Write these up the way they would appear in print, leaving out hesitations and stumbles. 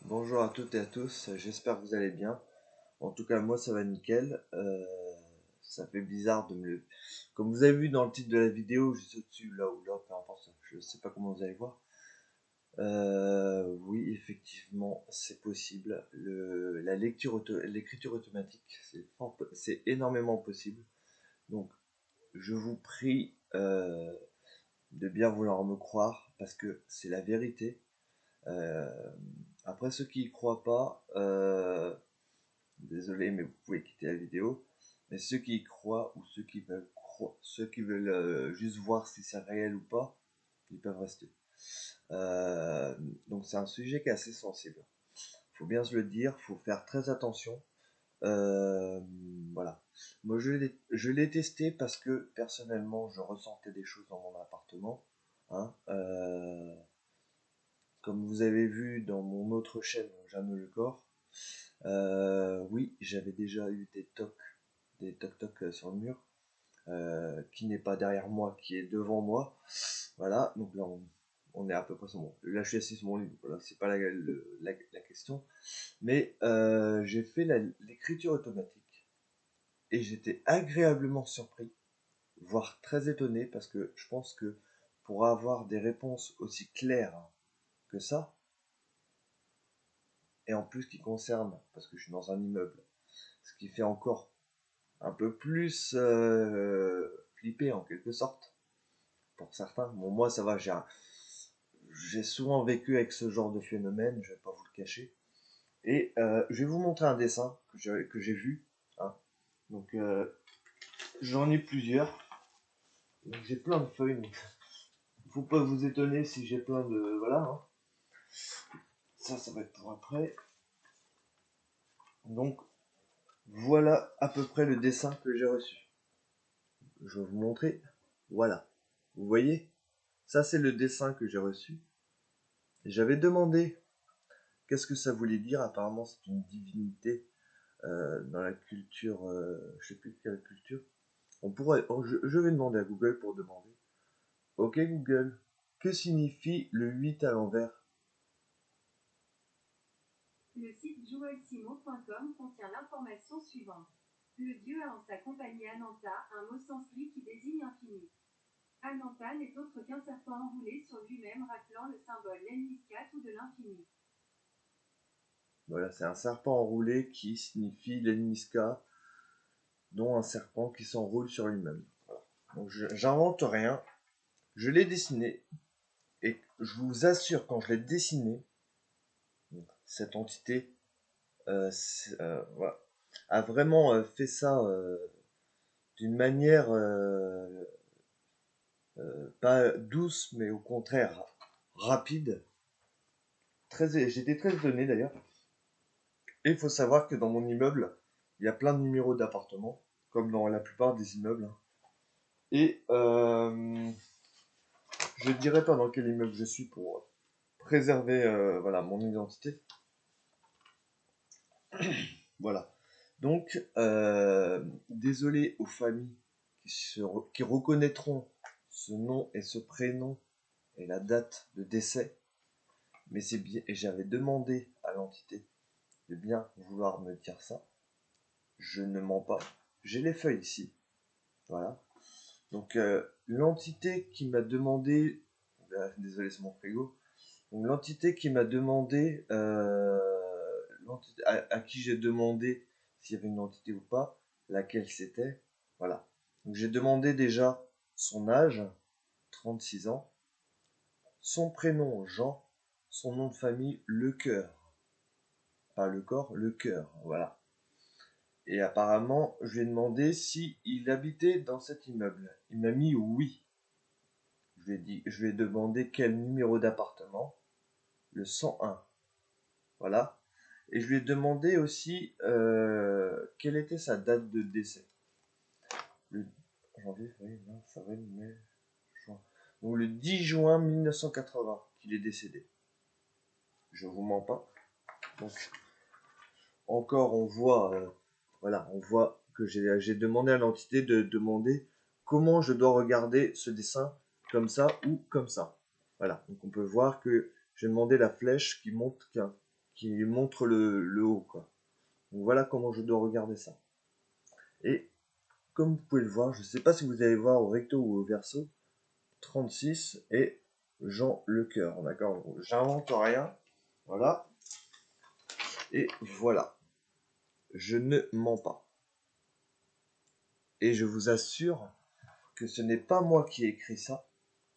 Bonjour à toutes et à tous, j'espère que vous allez bien. En tout cas, moi ça va nickel. Ça fait bizarre de me le... Comme vous avez vu dans le titre de la vidéo, juste au-dessus, là ou là, peu importe, je sais pas comment vous allez voir. Oui, effectivement, c'est possible. L'écriture automatique, c'est énormément possible. Donc, je vous prie de bien vouloir me croire, parce que c'est la vérité. Euh, Après, ceux qui y croient pas, désolé, mais vous pouvez quitter la vidéo. Mais ceux qui y croient ou ceux qui veulent juste voir si c'est réel ou pas, ils peuvent rester. Euh, donc c'est un sujet qui est assez sensible. Faut bien se le dire, faut faire très attention. Euh, voilà. Moi je l'ai testé parce que personnellement je ressentais des choses dans mon appartement. Hein. Comme vous avez vu dans mon autre chaîne, Jeanne Le Corps, oui, j'avais déjà eu des toc-toc sur le mur, qui n'est pas derrière moi, qui est devant moi. Voilà, donc là on est à peu près sur mon. Là je suis assis sur mon lit, voilà, c'est pas la question. Mais j'ai fait l'écriture automatique et j'étais agréablement surpris, voire très étonné, parce que je pense que pour avoir des réponses aussi claires que ça, et en plus qui concernent, parce que je suis dans un immeuble, ce qui fait encore un peu plus flippé en quelque sorte pour certains. Bon, moi ça va, j'ai souvent vécu avec ce genre de phénomène, je vais pas vous le cacher. Et je vais vous montrer un dessin que j'ai vu. Hein. Donc j'en ai plusieurs. J'ai plein de feuilles. Donc, faut pas vous étonner si j'ai plein de. Voilà. Hein. Ça va être pour après. Donc voilà à peu près le dessin que j'ai reçu. Je vais vous montrer. Voilà. Vous voyez? Ça c'est le dessin que j'ai reçu. J'avais demandé qu'est-ce que ça voulait dire. Apparemment c'est une divinité dans la culture, je sais plus quelle culture. Je vais demander à Google pour demander. Ok Google, que signifie le 8 à l'envers? Le site joelsimon.com contient l'information suivante. Le dieu a en sa compagnie Ananta, un mot sanskrit qui désigne infini. Ananta n'est autre qu'un serpent enroulé sur lui-même rappelant le symbole l'Enniskat ou de l'infini. Voilà, c'est un serpent enroulé qui signifie l'Enniska, dont un serpent qui s'enroule sur lui-même. Voilà. Donc j'invente rien, je l'ai dessiné, et je vous assure, quand je l'ai dessiné, cette entité voilà, a vraiment fait ça d'une manière pas douce, mais au contraire rapide. J'étais très étonné d'ailleurs. Et il faut savoir que dans mon immeuble, il y a plein de numéros d'appartements, comme dans la plupart des immeubles. Hein. Et je ne dirai pas dans quel immeuble je suis pour préserver voilà, mon identité. Voilà. Donc, désolé aux familles qui reconnaîtront ce nom et ce prénom et la date de décès, mais c'est bien. Et j'avais demandé à l'entité de bien vouloir me dire ça. Je ne mens pas. J'ai les feuilles ici. Voilà. Donc, l'entité qui m'a demandé. Désolé, c'est mon frigo. Donc, l'entité qui m'a demandé. À qui j'ai demandé s'il y avait une entité ou pas, laquelle c'était. Voilà. Donc, j'ai demandé déjà son âge, 36 ans, son prénom Jean, son nom de famille Lecoeur. Pas le corps, le cœur. Voilà. Et apparemment, je lui ai demandé si il habitait dans cet immeuble. Il m'a mis oui. Je lui ai demandé quel numéro d'appartement, le 101. Voilà. Et je lui ai demandé aussi quelle était sa date de décès. Le janvier, février, mars, avril, mai, juin. Donc le 10 juin 1980 qu'il est décédé. Je vous mens pas. Donc encore on voit que j'ai demandé à l'entité de demander comment je dois regarder ce dessin comme ça ou comme ça. Voilà, donc on peut voir que j'ai demandé la flèche qui montre le haut, quoi. Donc voilà comment je dois regarder ça. Et comme vous pouvez le voir, je ne sais pas si vous allez voir au recto ou au verso, 36 et Jean le cœur, d'accord? J'invente rien, voilà. Et voilà, je ne mens pas. Et je vous assure que ce n'est pas moi qui ai écrit ça,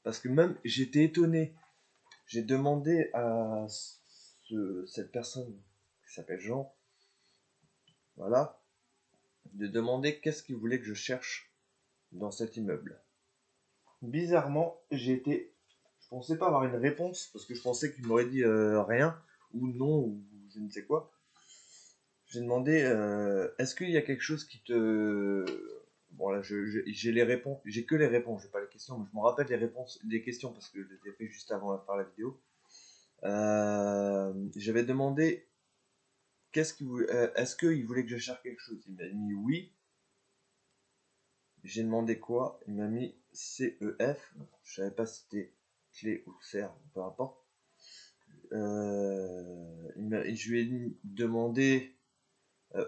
parce que même j'étais étonné. J'ai demandé à cette personne qui s'appelle Jean, voilà, de demander qu'est-ce qu'il voulait que je cherche dans cet immeuble. Bizarrement, je pensais pas avoir une réponse, parce que je pensais qu'il m'aurait dit rien, ou non, ou je ne sais quoi. J'ai demandé, est-ce qu'il y a quelque chose qui te... Bon là, j'ai les réponses, j'ai que les réponses, j'ai pas les questions, mais je me rappelle les réponses des questions parce que je les ai fait juste avant de faire la vidéo. J'avais demandé, est-ce qu'il voulait que je cherche quelque chose? Il m'a mis oui. J'ai demandé quoi? Il m'a mis CEF. Je savais pas si c'était clé ou serre, peu importe. Je lui ai demandé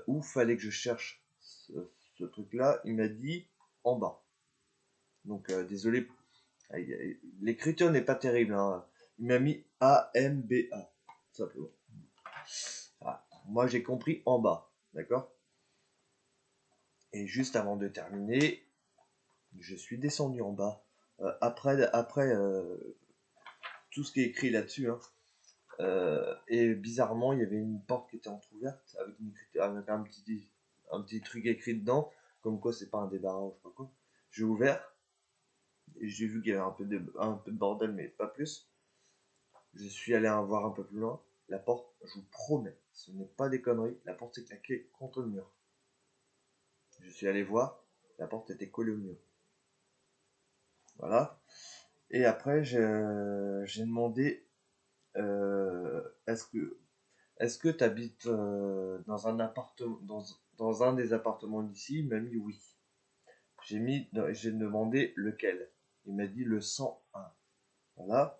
où fallait que je cherche ce truc-là. Il m'a dit en bas. Donc désolé, l'écriture n'est pas terrible, hein. Il m'a mis AMBA, simplement. Ah, moi j'ai compris en bas, d'accord? Et juste avant de terminer, je suis descendu en bas. Après tout ce qui est écrit là-dessus, hein. Et bizarrement, il y avait une porte qui était entrouverte avec un petit truc écrit dedans, comme quoi c'est pas un débarras ou je sais pas quoi. J'ai ouvert et j'ai vu qu'il y avait un peu de bordel, mais pas plus. Je suis allé en voir un peu plus loin. La porte, je vous promets, ce n'est pas des conneries, la porte s'est claquée contre le mur. Je suis allé voir, la porte était collée au mur. Voilà. Et après, j'ai demandé est-ce que tu habites dans un appartement, dans un des appartements d'ici? Il m'a mis oui. J'ai demandé lequel. Il m'a dit le 101. Voilà.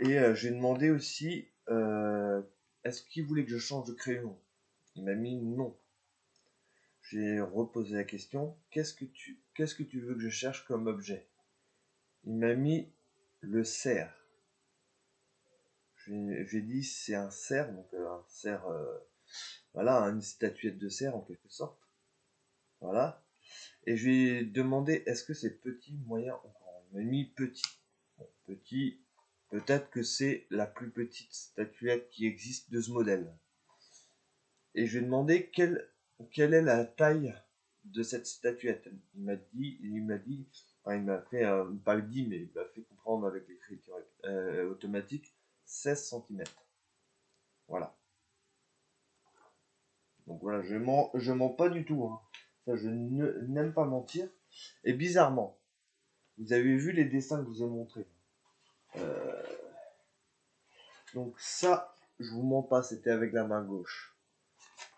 Et j'ai demandé aussi est-ce qu'il voulait que je change de crayon? Il m'a mis non. J'ai reposé la question qu'est-ce que tu veux que je cherche comme objet? Il m'a mis le cerf. J'ai dit c'est un cerf, donc un cerf, voilà, une statuette de cerf en quelque sorte. Voilà. Et je lui ai demandé est-ce que c'est petit, moyen ou grand? Il m'a mis petit. Bon, petit, peut-être que c'est la plus petite statuette qui existe de ce modèle. Et je lui ai demandé quelle est la taille de cette statuette. Enfin, il m'a fait, pas dit, mais il m'a fait comprendre avec l'écriture automatique, 16 cm. Voilà. Donc voilà, je mens pas du tout, hein. Ça, je n'aime pas mentir. Et bizarrement, vous avez vu les dessins que je vous ai montrés. Euh, donc ça, je vous mens pas, c'était avec la main gauche.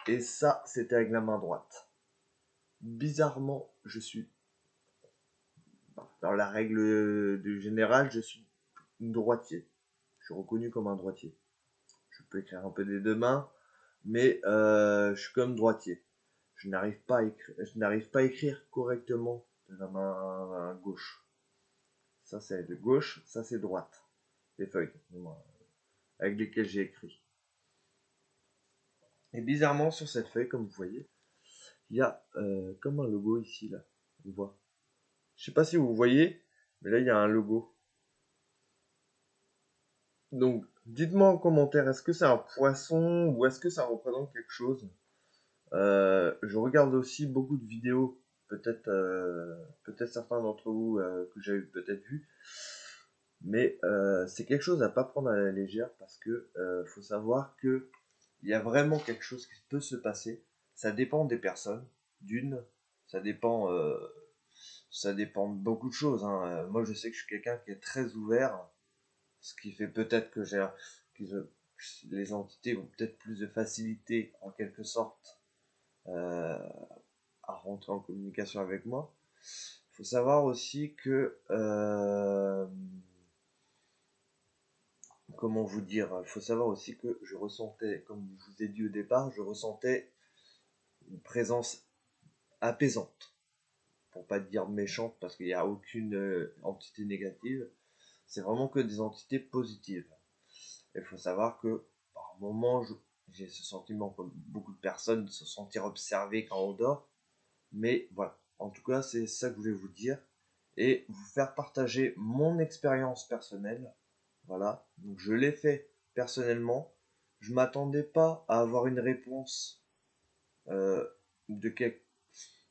Et ça, c'était avec la main droite. Bizarrement, je suis dans la règle du général, je suis droitier. Je suis reconnu comme un droitier. Je peux écrire un peu des deux mains, mais je suis comme droitier. Je n'arrive pas à écrire correctement de la main gauche. Ça c'est de gauche, ça c'est droite. Les feuilles avec lesquelles j'ai écrit. Et bizarrement sur cette feuille, comme vous voyez, il y a comme un logo ici là. On voit. Je sais pas si vous voyez, mais là il y a un logo. Donc dites-moi en commentaire, est-ce que c'est un poisson ou est-ce que ça représente quelque chose? Je regarde aussi beaucoup de vidéos, peut-être certains d'entre vous que j'avais peut-être vu, mais c'est quelque chose à pas prendre à la légère parce que faut savoir que il y a vraiment quelque chose qui peut se passer. Ça dépend des personnes, ça dépend, ça dépend de beaucoup de choses, hein. Moi, je sais que je suis quelqu'un qui est très ouvert, ce qui fait peut-être que les entités ont peut-être plus de facilité en quelque sorte euh, à rentrer en communication avec moi. Il faut savoir aussi que comment vous dire, il faut savoir aussi que je ressentais, comme je vous ai dit au départ, je ressentais une présence apaisante, pour pas dire méchante, parce qu'il n'y a aucune entité négative, c'est vraiment que des entités positives. Il faut savoir que par moment, j'ai ce sentiment, comme beaucoup de personnes, de se sentir observé quand on dort, mais voilà, en tout cas, c'est ça que je voulais vous dire, et vous faire partager mon expérience personnelle. Voilà, donc je l'ai fait personnellement. Je m'attendais pas à avoir une réponse euh, de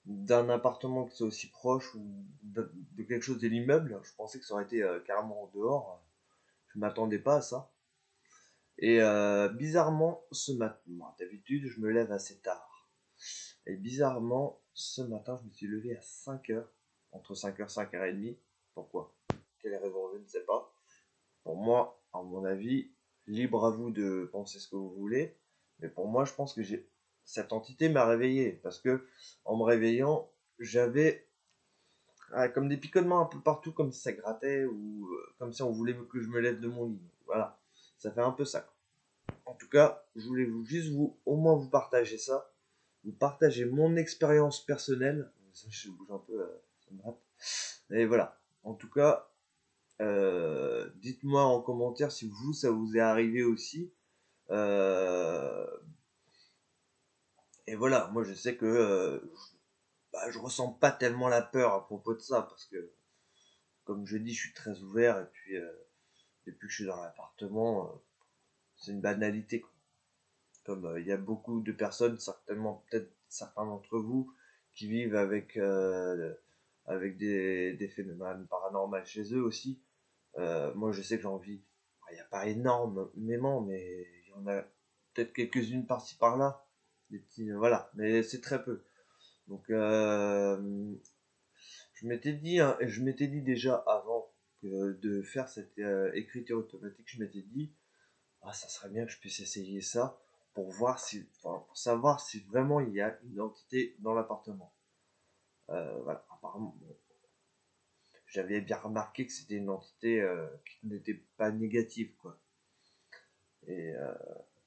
d'un appartement qui soit aussi proche ou de quelque chose de l'immeuble. Je pensais que ça aurait été carrément en dehors. Je m'attendais pas à ça. Et bizarrement, ce matin, moi, d'habitude, je me lève assez tard. Et bizarrement, ce matin, je me suis levé à 5 heures, entre 5 heures et 5h30. Pourquoi? Quelle raison? Je ne sais pas. Pour moi, à mon avis, libre à vous de penser ce que vous voulez. Mais pour moi, je pense que cette entité m'a réveillé. Parce que, en me réveillant, j'avais comme des picotements un peu partout, comme si ça grattait ou comme si on voulait que je me lève de mon lit. Voilà. Ça fait un peu ça. En tout cas, je voulais juste au moins vous partager ça. Vous partager mon expérience personnelle. Je bouge un peu, ça me gratte. Et voilà. En tout cas, dites-moi en commentaire si vous, ça vous est arrivé aussi. Euh, et voilà, moi je sais que je ressens pas tellement la peur à propos de ça parce que, comme je dis, je suis très ouvert et puis depuis que je suis dans l'appartement, c'est une banalité, quoi. Comme il y a beaucoup de personnes, certainement peut-être certains d'entre vous, qui vivent avec des phénomènes paranormaux chez eux aussi. Moi, je sais que j'en vis. Il n'y a pas énormément, mais il y en a peut-être quelques-unes par-ci par-là. Des petits, voilà, mais c'est très peu. Donc, je m'étais dit déjà avant de faire cette écriture automatique, je m'étais dit, ah, ça serait bien que je puisse essayer ça pour voir pour savoir si vraiment il y a une entité dans l'appartement. Voilà, apparemment, bon, j'avais bien remarqué que c'était une entité qui n'était pas négative, quoi. Et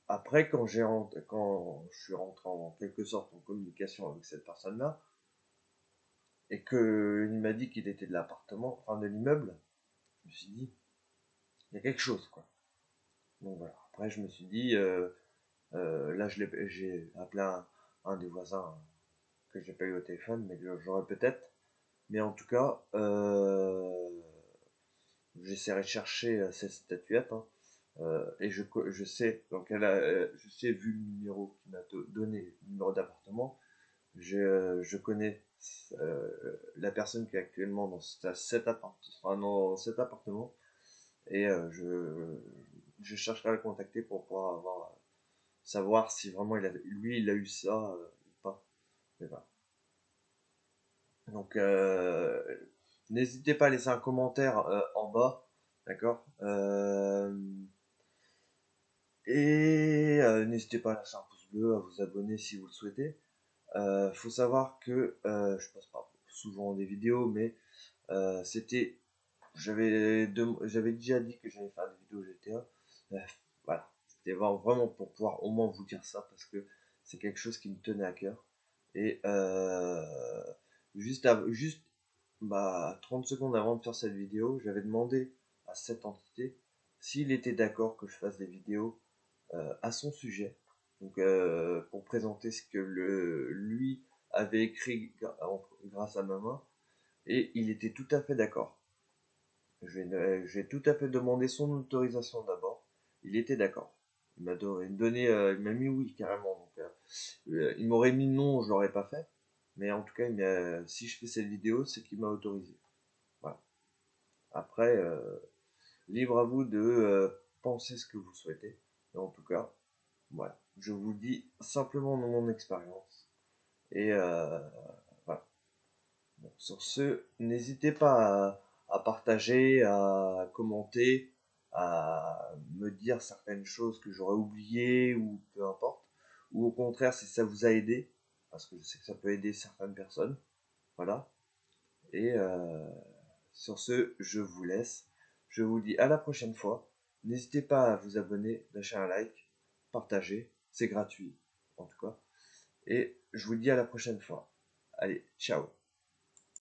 après, quand je suis rentré en quelque sorte en communication avec cette personne-là, et qu'il m'a dit qu'il était de l'appartement, enfin de l'immeuble, je me suis dit, il y a quelque chose, quoi. Donc voilà. Après, je me suis dit, là, j'ai appelé un des voisins que j'ai pas eu au téléphone, mais que j'aurais peut-être. Mais en tout cas, j'essaierai de chercher cette statuette, hein. Et je sais, donc je sais, vu le numéro qu'il m'a donné, le numéro d'appartement, je connais la personne qui est actuellement dans cet appartement, et je chercherai à le contacter pour pouvoir savoir si vraiment lui il a eu ça ou pas. Mais voilà. Donc n'hésitez pas à laisser un commentaire en bas, d'accord. Et n'hésitez pas à lâcher un pouce bleu, à vous abonner si vous le souhaitez. Faut savoir que je passe pas souvent des vidéos, mais c'était, j'avais déjà dit que j'allais faire des vidéos GTA. Voilà, c'était vraiment pour pouvoir au moins vous dire ça parce que c'est quelque chose qui me tenait à cœur. Et juste 30 secondes avant de faire cette vidéo, j'avais demandé à cette entité s'il était d'accord que je fasse des vidéos à son sujet, donc pour présenter ce que lui avait écrit grâce à ma main, et il était tout à fait d'accord. J'ai tout à fait demandé son autorisation d'abord. Il était d'accord. Il m'a mis oui carrément. Donc, il m'aurait mis non, je l'aurais pas fait. Mais en tout cas, si je fais cette vidéo, c'est qu'il m'a autorisé. Voilà. Après, libre à vous de penser ce que vous souhaitez. Mais en tout cas, voilà. Je vous dis simplement mon expérience. Et voilà. Bon, sur ce, n'hésitez pas à partager, à commenter, à me dire certaines choses que j'aurais oubliées ou peu importe. Ou au contraire, si ça vous a aidé, parce que je sais que ça peut aider certaines personnes. Voilà. Et sur ce, je vous laisse. Je vous dis à la prochaine fois. N'hésitez pas à vous abonner, lâcher un like, partager, c'est gratuit en tout cas. Et je vous dis à la prochaine fois. Allez, ciao.